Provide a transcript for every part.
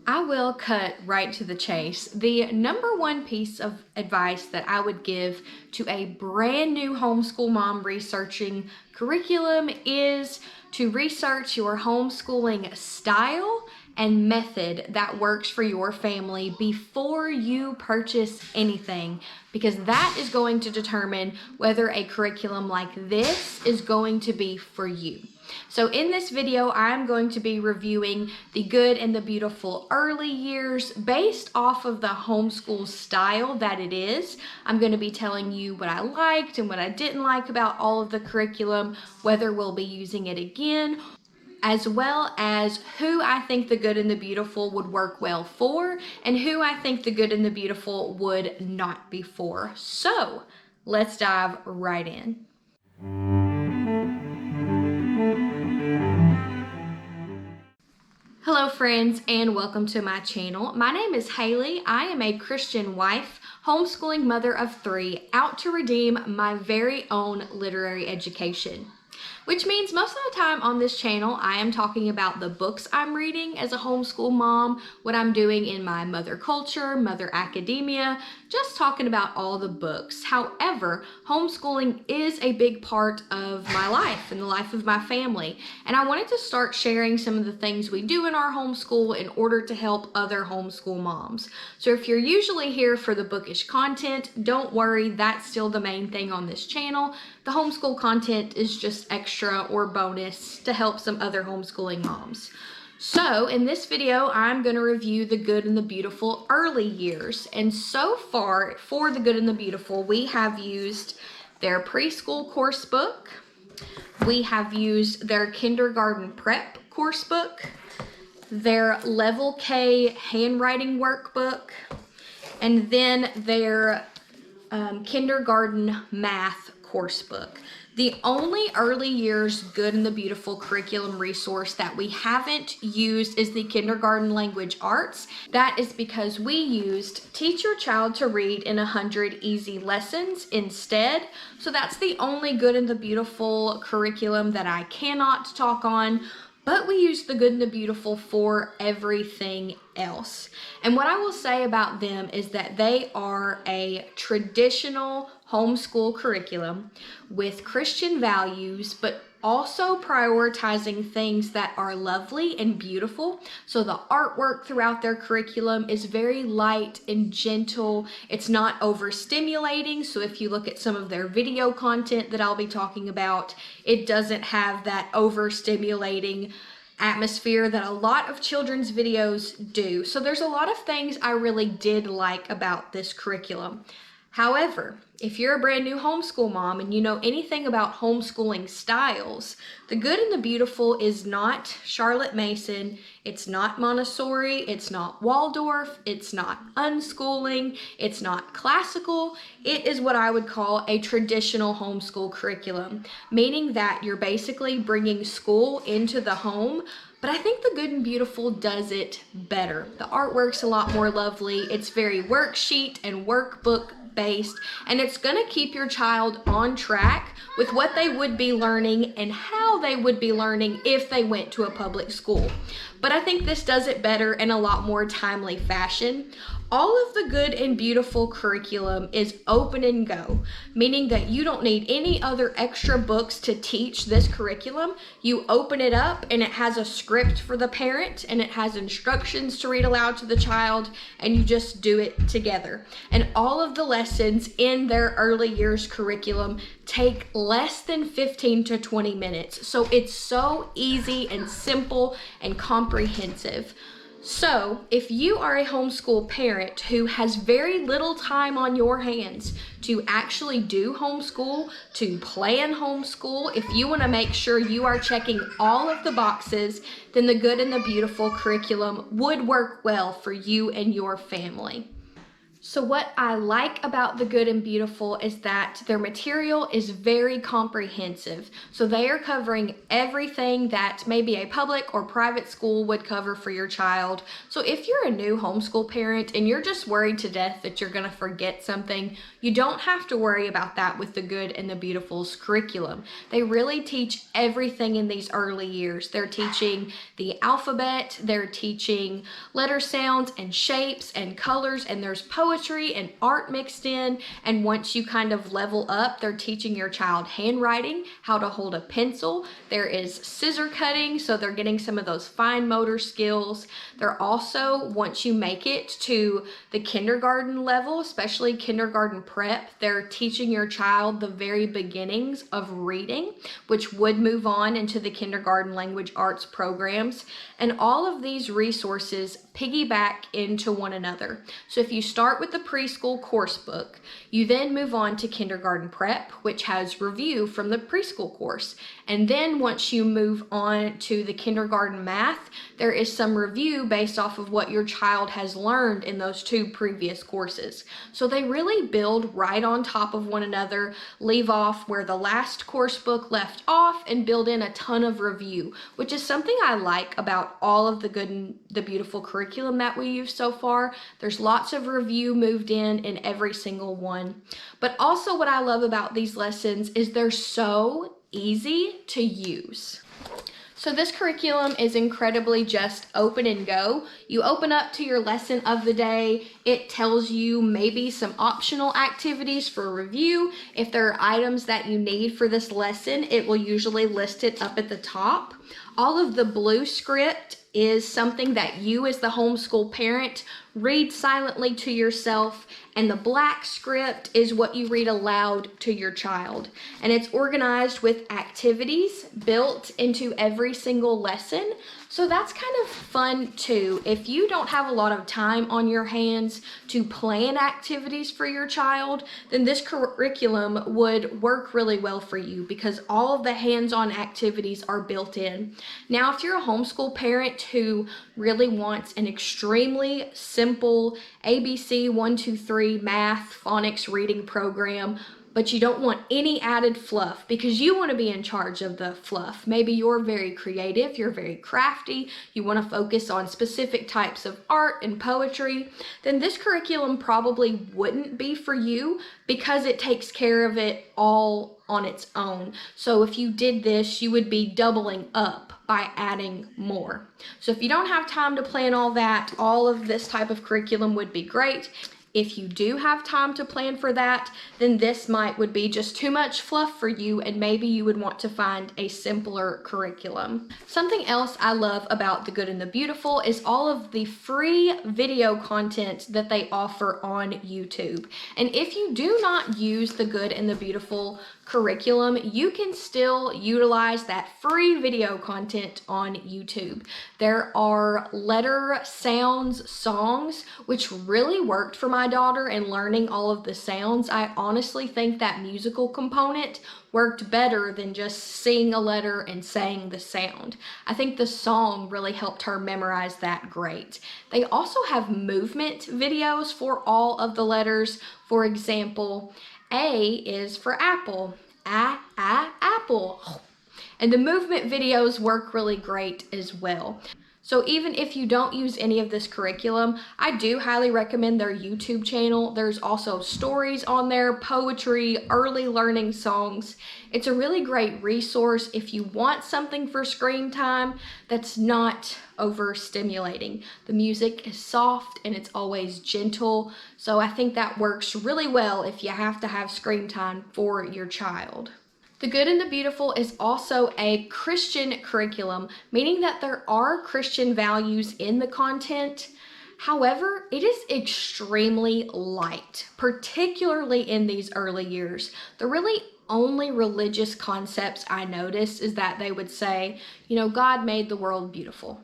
I will cut right to the chase. The number one piece of advice that I would give to a brand new homeschool mom researching curriculum is to research your homeschooling style and method that works for your family before you purchase anything, because that is going to determine whether a curriculum like this is going to be for you. So in this video, I'm going to be reviewing the good and the beautiful early years based off of the homeschool style that it is. I'm going to be telling you what I liked and what I didn't like about all of the curriculum, whether we'll be using it again, as well as who I think the good and the beautiful would work well for and who I think the good and the beautiful would not be for. So let's dive right in. Hello friends, and welcome to my channel. My name is Haley. I am a Christian wife, homeschooling mother of 3, out to redeem my very own literary education. Which means most of the time on this channel, I am talking about the books I'm reading as a homeschool mom, what I'm doing in my mother culture, mother academia, just talking about all the books. However, homeschooling is a big part of my life and the life of my family. And I wanted to start sharing some of the things we do in our homeschool in order to help other homeschool moms. So if you're usually here for the bookish content, don't worry, that's still the main thing on this channel. The homeschool content is just extra or bonus to help some other homeschooling moms. So in this video, I'm going to review the good and the beautiful early years. And so far for the good and the beautiful, we have used their preschool course book. We have used their kindergarten prep course book, their level K handwriting workbook, and then their kindergarten math course book. The only early years good and the beautiful curriculum resource that we haven't used is the kindergarten language arts. That is because we used Teach Your Child to Read in 100 Easy Lessons instead. So that's the only good and the beautiful curriculum that I cannot talk on. But we use the good and the beautiful for everything else. And what I will say about them is that they are a traditional homeschool curriculum with Christian values, but also prioritizing things that are lovely and beautiful. So the artwork throughout their curriculum is very light and gentle. It's not overstimulating. So if you look at some of their video content that I'll be talking about, it doesn't have that overstimulating atmosphere that a lot of children's videos do. So there's a lot of things I really did like about this curriculum. However, if you're a brand new homeschool mom and you know anything about homeschooling styles, the good and the beautiful is not Charlotte Mason, it's not Montessori, it's not Waldorf, it's not unschooling, it's not classical. It is what I would call a traditional homeschool curriculum, meaning that you're basically bringing school into the home. But I think the good and beautiful does it better. The artwork's a lot more lovely. It's very worksheet and workbook based, and it's going to keep your child on track with what they would be learning and how they would be learning if they went to a public school. But I think this does it better in a lot more timely fashion. All of the good and beautiful curriculum is open and go, meaning that you don't need any other extra books to teach this curriculum. You open it up and it has a script for the parent and it has instructions to read aloud to the child, and you just do it together. And all of the lessons in their early years curriculum take less than 15 to 20 minutes. So it's so easy and simple and comprehensive. So if you are a homeschool parent who has very little time on your hands to actually do homeschool, to plan homeschool, if you want to make sure you are checking all of the boxes, then the good and the beautiful curriculum would work well for you and your family. So what I like about The Good and Beautiful is that their material is very comprehensive. So they are covering everything that maybe a public or private school would cover for your child. So if you're a new homeschool parent and you're just worried to death that you're going to forget something, you don't have to worry about that with The Good and the Beautiful's curriculum. They really teach everything in these early years. They're teaching the alphabet, they're teaching letter sounds and shapes and colors, and there's poetry and art mixed in. And once you kind of level up, they're teaching your child handwriting, how to hold a pencil. There is scissor cutting, so they're getting some of those fine motor skills. They're also, once you make it to the kindergarten level, especially kindergarten prep, they're teaching your child the very beginnings of reading, which would move on into the kindergarten language arts programs. And all of these resources piggyback into one another. So if you start with the preschool course book, you then move on to kindergarten prep, which has review from the preschool course. And then once you move on to the kindergarten math, there is some review based off of what your child has learned in those two previous courses. So they really build right on top of one another, leave off where the last course book left off, and build in a ton of review, which is something I like about all of the Good and the Beautiful curriculum that we use so far. There's lots of review moved in every single one. But also what I love about these lessons is they're so easy to use. So this curriculum is incredibly just open and go. You open up to your lesson of the day. It tells you maybe some optional activities for review. If there are items that you need for this lesson, it will usually list it up at the top. All of the blue script is something that you as the homeschool parent read silently to yourself, and the black script is what you read aloud to your child. And it's organized with activities built into every single lesson. So that's kind of fun too. If you don't have a lot of time on your hands to plan activities for your child, then this curriculum would work really well for you because all of the hands-on activities are built in. Now, if you're a homeschool parent who really wants an extremely simple ABC 1, 2, 3 math, phonics, reading program, but you don't want any added fluff because you want to be in charge of the fluff. Maybe you're very creative, you're very crafty, you want to focus on specific types of art and poetry, then this curriculum probably wouldn't be for you because it takes care of it all on its own. So if you did this, you would be doubling up by adding more. So if you don't have time to plan all that, all of this type of curriculum would be great. If you do have time to plan for that, then this would be just too much fluff for you, and maybe you would want to find a simpler curriculum. Something else I love about The Good and the Beautiful is all of the free video content that they offer on YouTube. And if you do not use The Good and the Beautiful curriculum, you can still utilize that free video content on YouTube. There are letter sounds songs, which really worked for my daughter in learning all of the sounds. I honestly think that musical component worked better than just seeing a letter and saying the sound. I think the song really helped her memorize that great. They also have movement videos for all of the letters. For example, A is for apple, apple. And the movement videos work really great as well. So even if you don't use any of this curriculum, I do highly recommend their YouTube channel. There's also stories on there, poetry, early learning songs. It's a really great resource if you want something for screen time that's not overstimulating. The music is soft and it's always gentle. So I think that works really well if you have to have screen time for your child. The Good and the Beautiful is also a Christian curriculum, meaning that there are Christian values in the content. However, it is extremely light, particularly in these early years. The really only religious concepts I noticed is that they would say, God made the world beautiful.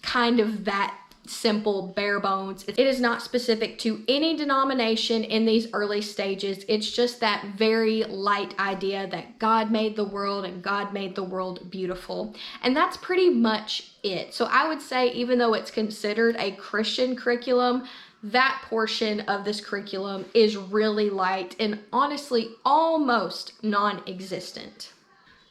Kind of that simple, bare bones. It is not specific to any denomination in these early stages. It's just that very light idea that God made the world and God made the world beautiful. And that's pretty much it. So I would say, even though it's considered a Christian curriculum, that portion of this curriculum is really light and honestly almost non-existent.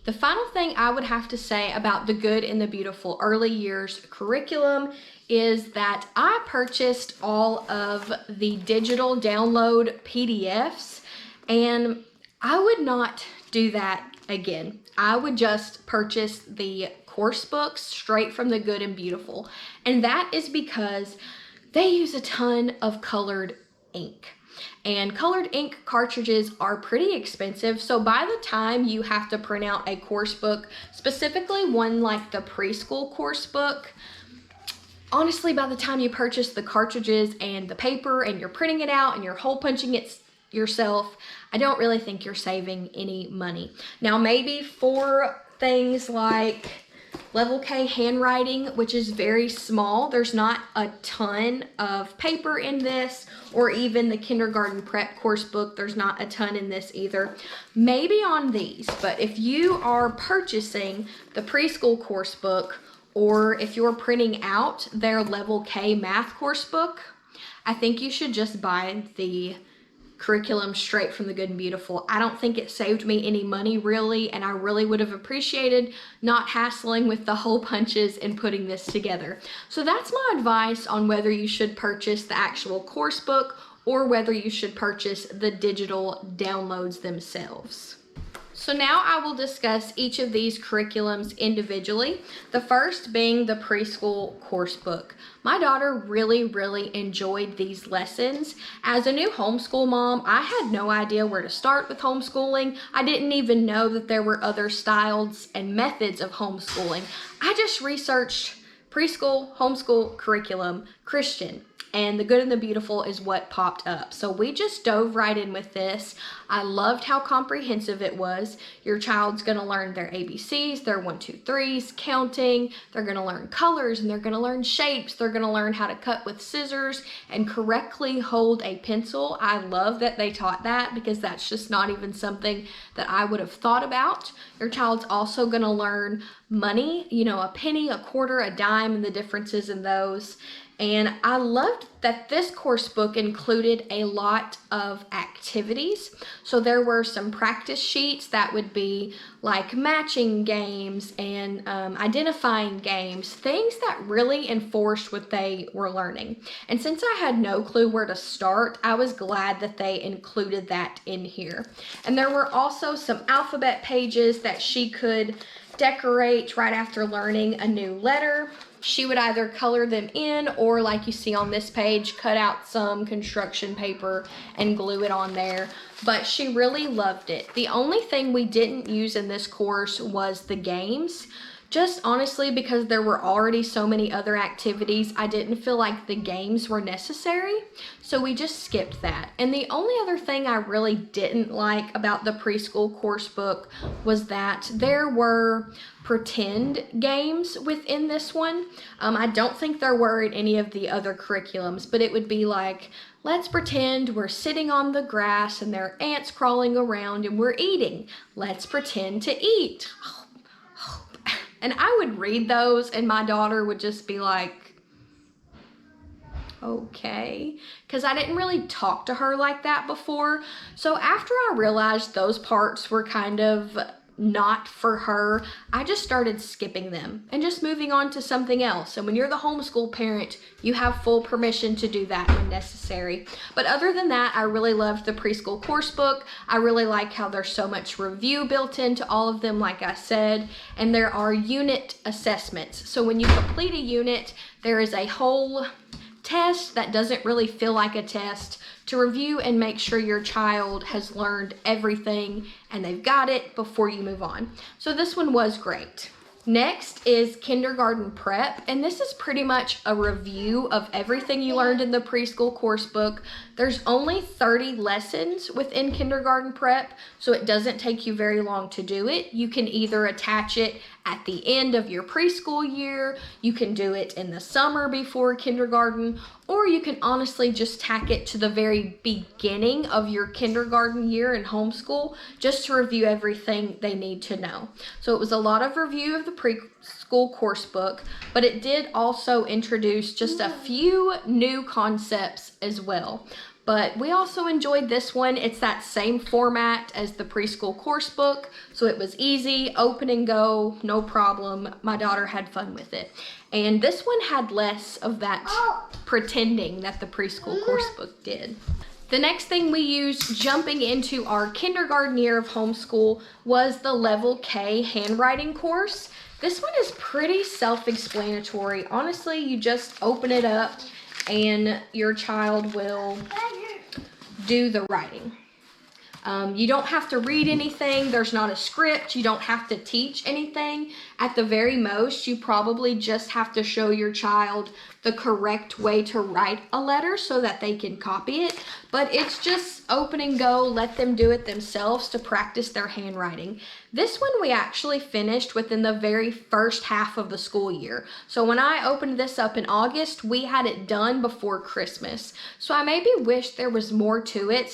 The final thing I would have to say about the Good and the Beautiful Early Years curriculum is that I purchased all of the digital download PDFs, and I would not do that again. I would just purchase the course books straight from the Good and Beautiful, and that is because they use a ton of colored ink. And colored ink cartridges are pretty expensive, so by the time you have to print out a course book, specifically one like the preschool course book, honestly, by the time you purchase the cartridges and the paper and you're printing it out and you're hole punching it yourself, I don't really think you're saving any money. Now, maybe for things like Level K handwriting, which is very small, there's not a ton of paper in this, or even the kindergarten prep course book, there's not a ton in this either. Maybe on these, but if you are purchasing the preschool course book, or if you're printing out their Level K math course book, I think you should just buy the curriculum straight from the Good and Beautiful. I don't think it saved me any money really, and I really would have appreciated not hassling with the hole punches and putting this together. So that's my advice on whether you should purchase the actual course book or whether you should purchase the digital downloads themselves. So now I will discuss each of these curriculums individually. The first being the preschool course book. My daughter really enjoyed these lessons. As a new homeschool mom, I had no idea where to start with homeschooling. I didn't even know that there were other styles and methods of homeschooling. I just researched preschool, homeschool curriculum, Christian, and the Good and the Beautiful is what popped up. So we just dove right in with this. I loved how comprehensive it was. Your child's gonna learn their ABCs, their 1, 2, 3s, counting. They're gonna learn colors and they're gonna learn shapes. They're gonna learn how to cut with scissors and correctly hold a pencil. I love that they taught that because that's just not even something that I would have thought about. Your child's also gonna learn money, you know, a penny, a quarter, a dime, and the differences in those. And I loved that this course book included a lot of activities. So there were some practice sheets that would be like matching games and identifying games, things that really enforced what they were learning. And since I had no clue where to start, I was glad that they included that in here. And there were also some alphabet pages that she could decorate right after learning a new letter. She would either color them in or, like you see on this page, cut out some construction paper and glue it on there. But she really loved it. The only thing we didn't use in this course was the games. Just honestly because there were already so many other activities, I didn't feel like the games were necessary, so we just skipped that. And the only other thing I really didn't like about the preschool course book was that there were pretend games within this one. I don't think there were in any of the other curriculums, but it would be like, let's pretend we're sitting on the grass and there are ants crawling around and we're eating. Let's pretend to eat. And I would read those and my daughter would just be like, okay, because I didn't really talk to her like that before. So after I realized those parts were kind of not for her, I just started skipping them and just moving on to something else. And when you're the homeschool parent, you have full permission to do that when necessary. But other than that, I really loved the preschool course book. I really like how there's so much review built into all of them, like I said, and there are unit assessments. So when you complete a unit, there is a whole test that doesn't really feel like a test to review and make sure your child has learned everything and they've got it before you move on. So this one was great. Next is kindergarten prep, and this is pretty much a review of everything you learned in the preschool course book. There's only 30 lessons within kindergarten prep, so it doesn't take you very long to do it. You can either attach it at the end of your preschool year. You can do it in the summer before kindergarten, or you can honestly just tack it to the very beginning of your kindergarten year in homeschool, just to review everything they need to know. So it was a lot of review of the preschool course book, but it did also introduce just a few new concepts as well. But we also enjoyed this one. It's that same format as the preschool course book, so it was easy, open and go, no problem. My daughter had fun with it. And this one had less of that pretending that the preschool course book did. The next thing we used jumping into our kindergarten year of homeschool was the Level K handwriting course. This one is pretty self-explanatory. Honestly, you just open it up and your child will do the writing. You don't have to read anything. There's not a script. You don't have to teach anything. At the very most, you probably just have to show your child the correct way to write a letter so that they can copy it. But it's just open and go. Let them do it themselves to practice their handwriting. This one we actually finished within the very first half of the school year. So when I opened this up in August, we had it done before Christmas. So I maybe wish there was more to it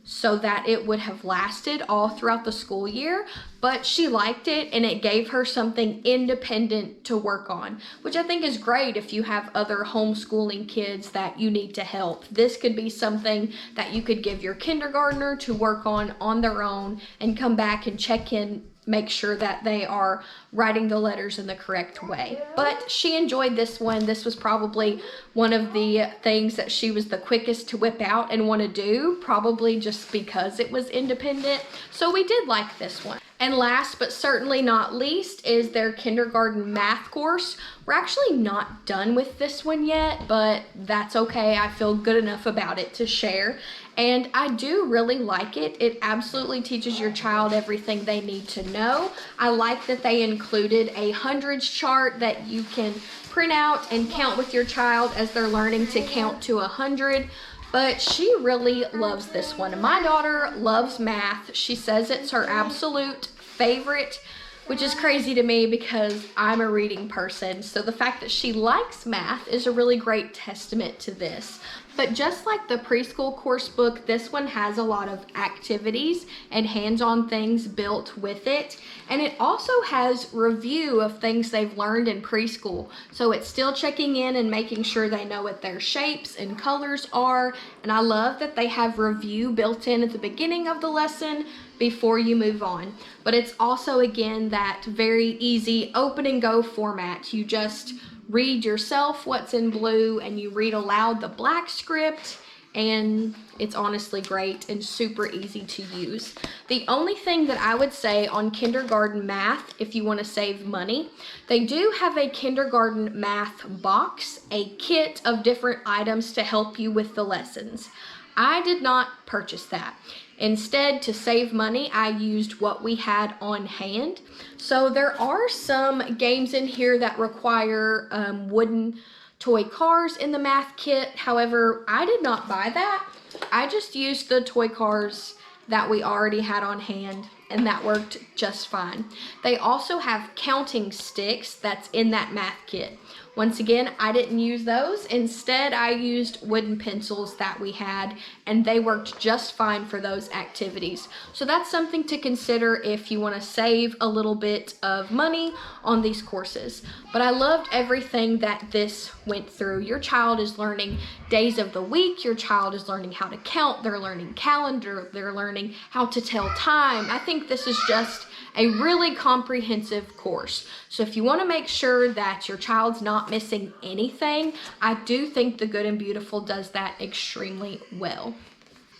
so that it would have lasted all throughout the school year, but she liked it and it gave her something independent to work on, which I think is great if you have other homeschooling kids that you need to help. This could be something that you could give your kindergartner to work on their own and come back and check in, make sure that they are writing the letters in the correct way. But she enjoyed this one. This was probably one of the things that she was the quickest to whip out and want to do, probably just because it was independent. So we did like this one. And last but certainly not least is their kindergarten math course. We're actually not done with this one yet, but that's okay. I feel good enough about it to share. And I do really like it. It absolutely teaches your child everything they need to know. I like that they included a hundreds chart that you can print out and count with your child as they're learning to count to 100. But she really loves this one. My daughter loves math. She says it's her absolute favorite, which is crazy to me because I'm a reading person. So the fact that she likes math is a really great testament to this. But just like the preschool course book, this one has a lot of activities and hands-on things built with it. And it also has review of things they've learned in preschool. So it's still checking in and making sure they know what their shapes and colors are. And I love that they have review built in at the beginning of the lesson before you move on. But it's also, again, that very easy open and go format. You just read yourself what's in blue and you read aloud the black script, and it's honestly great and super easy to use. The only thing that I would say on kindergarten math, if you want to save money, they do have a kindergarten math box, a kit of different items to help you with the lessons. I did not purchase that. Instead, to save money, I used what we had on hand. So there are some games in here that require wooden toy cars in the math kit. However, I did not buy that. I just used the toy cars that we already had on hand, and that worked just fine. They also have counting sticks that's in that math kit. Once again, I didn't use those. Instead, I used wooden pencils that we had, and they worked just fine for those activities. So that's something to consider if you want to save a little bit of money on these courses. But I loved everything that this went through. Your child is learning days of the week. Your child is learning how to count. They're learning calendar. They're learning how to tell time. I think this is just a really comprehensive course. So if you want to make sure that your child's not missing anything, I do think The Good and Beautiful does that extremely well.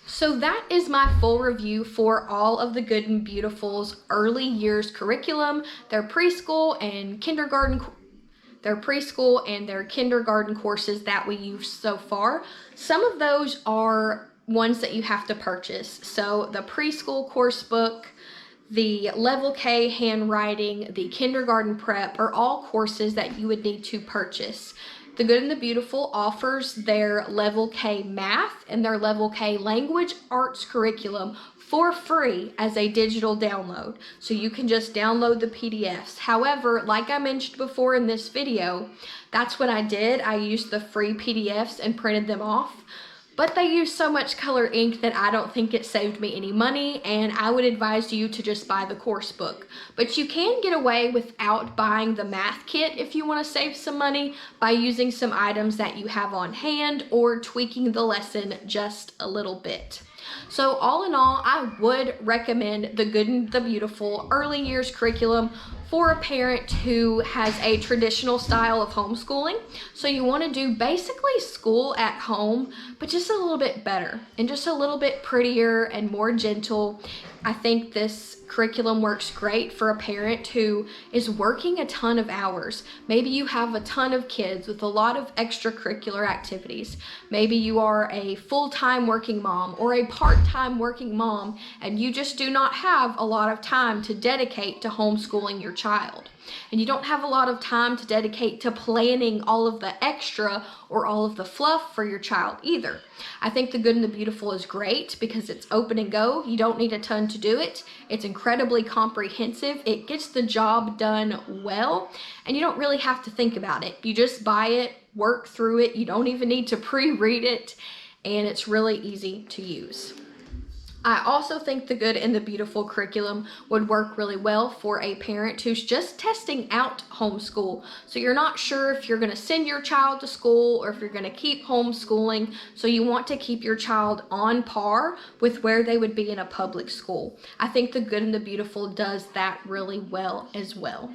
So that is my full review for all of The Good and Beautiful's early years curriculum, their preschool and their kindergarten courses that we used so far. Some of those are ones that you have to purchase. So the preschool course book, the Level K handwriting, the kindergarten prep are all courses that you would need to purchase. The Good and the Beautiful offers their Level K math and their Level K language arts curriculum for free as a digital download. So you can just download the PDFs. However, like I mentioned before in this video, that's what I did. I used the free PDFs and printed them off. But they use so much color ink that I don't think it saved me any money, and I would advise you to just buy the course book. But you can get away without buying the math kit if you want to save some money by using some items that you have on hand or tweaking the lesson just a little bit. So all in all, I would recommend the Good and the Beautiful early years curriculum for a parent who has a traditional style of homeschooling. So you want to do basically school at home, but just a little bit better and just a little bit prettier and more gentle. I think this curriculum works great for a parent who is working a ton of hours. Maybe you have a ton of kids with a lot of extracurricular activities. Maybe you are a full-time working mom or a part-time working mom, and you just do not have a lot of time to dedicate to homeschooling your child. And you don't have a lot of time to dedicate to planning all of the extra or all of the fluff for your child either. I think the Good and the Beautiful is great because it's open and go. You don't need a ton to do it. It's incredibly comprehensive. It gets the job done well, and you don't really have to think about it. You just buy it, work through it. You don't even need to pre-read it, and it's really easy to use. I also think the Good and the Beautiful curriculum would work really well for a parent who's just testing out homeschool. So you're not sure if you're going to send your child to school or if you're going to keep homeschooling. So you want to keep your child on par with where they would be in a public school. I think the Good and the Beautiful does that really well as well.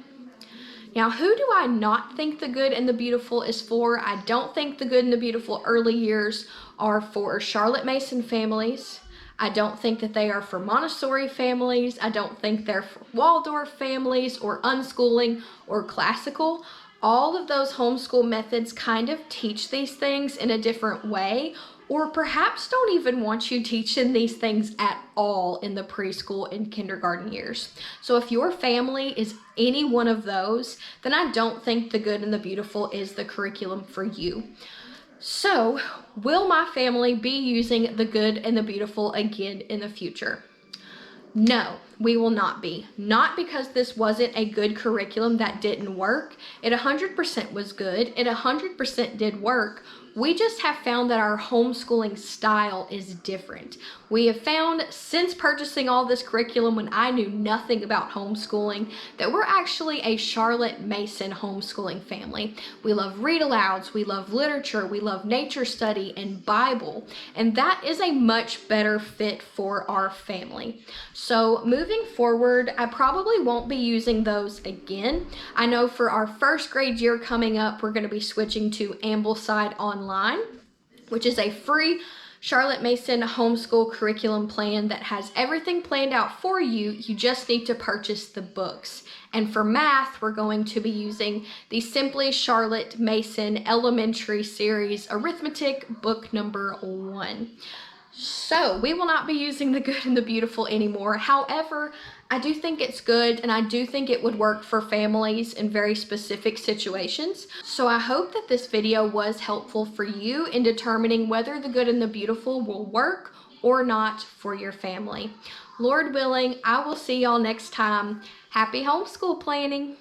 Now, who do I not think the Good and the Beautiful is for? I don't think the Good and the Beautiful early years are for Charlotte Mason families. I don't think that they are for Montessori families. I don't think they're for Waldorf families or unschooling or classical. All of those homeschool methods kind of teach these things in a different way, or perhaps don't even want you teaching these things at all in the preschool and kindergarten years. So if your family is any one of those, then I don't think the Good and the Beautiful is the curriculum for you. So, will my family be using the Good and the Beautiful again in the future? No, we will not be. Not because this wasn't a good curriculum that didn't work. It 100% was good. It 100% did work. We just have found that our homeschooling style is different. We have found since purchasing all this curriculum when I knew nothing about homeschooling that we're actually a Charlotte Mason homeschooling family. We love read-alouds, we love literature, we love nature study and Bible, and that is a much better fit for our family. So moving forward, I probably won't be using those again. I know for our first grade year coming up, we're going to be switching to Ambleside Online, which is a free Charlotte Mason homeschool curriculum plan that has everything planned out for you. You just need to purchase the books. And for math, we're going to be using the Simply Charlotte Mason Elementary Series Arithmetic book number 1. So we will not be using the Good and the Beautiful anymore. However, I do think it's good, and I do think it would work for families in very specific situations. So I hope that this video was helpful for you in determining whether the Good and the Beautiful will work or not for your family. Lord willing, I will see y'all next time. Happy homeschool planning.